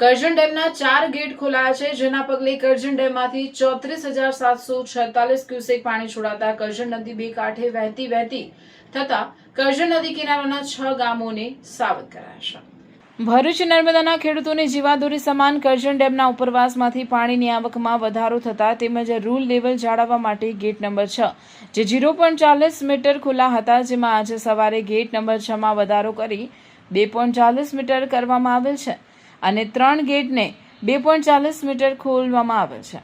કરજણ ડેમના 4 ગેટ ખોલાયા છે, જેના પગલે કરજણ ડેમમાંથી 34,746 ક્યુસેક પાણી છોડાતા કરજણ નદી બે કાંઠે વહેતી થતા કરજણ નદી કિનારાના 6 ગામોને સાવધ કરાયા છે। ભરૂચ નર્મદાના ખેડૂતોની જીવાદોરી સમાન કરજણ ડેમના ઉપરવાસમાંથી પાણીની આવકમાં વધારો થતા તેમજ રૂલ લેવલ જાળવવા માટે ગેટ નંબર 6 જે 0.40 મીટર ખુલ્લા હતા, જેમાં આજે સવારે ગેટ નંબર 6 માં વધારો કરી 2.40 મીટર કરવામાં આવેલ છે અને 3 ગેટને 2.40 મીટર ખોલવામાં આવેલ છે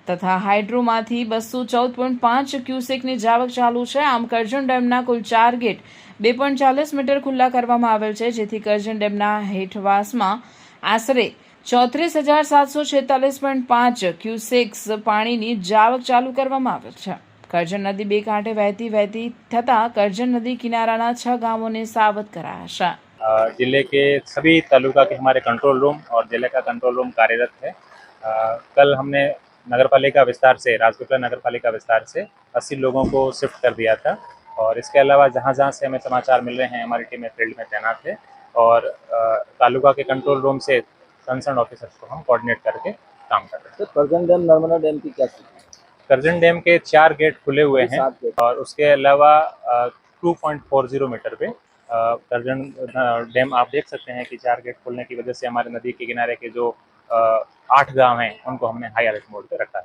તથા હાઇડ્રોમાંથી 214.5 ક્યુસેકની જાવક ચાલુ છે। આમ કરજણ ડેમના કુલ 4 ગેટ 2.40 મીટર ખુલ્લા કરવામાં આવેલ છે, જેથી કરજણ ડેમના હેઠવાસમાં આશરે 34,746.5 ક્યુસેક્સ પાણીની જાવક ચાલુ કરવામાં આવેલ છે। કરજણ નદી બે કાંઠે વહેતી થતા કરજણ नदी किनाराना 6 गामों ने सावध कराया है। जिले के सभी तालुका के हमारे कंट्रोल रूम और जिले का कंट्रोल रूम कार्यरत है। कल हमने नगरपालिका विस्तार से राजपीपला नगरपालिका विस्तार से 80 लोगों को शिफ्ट कर दिया था और इसके अलावा जहाँ जहाँ से हमें समाचार मिल रहे हैं हमारी टीमें फील्ड में तैनात है और तालुका के कंट्रोल रूम से कंसर्न ऑफिसर्स को हम कोऑर्डिनेट करके काम कर रहे हैं। करजन डैम नर्मदा डैम की क्या स्थिति है? करजन डैम के 4 गेट खुले हुए हैं और उसके अलावा 2.40 मीटर पे करजन डैम आप देख सकते हैं कि 4 गेट खुलने की वजह से हमारे नदी के किनारे के जो 8 गांव हैं उनको हमने हाई अलर्ट मोड पे रखा है।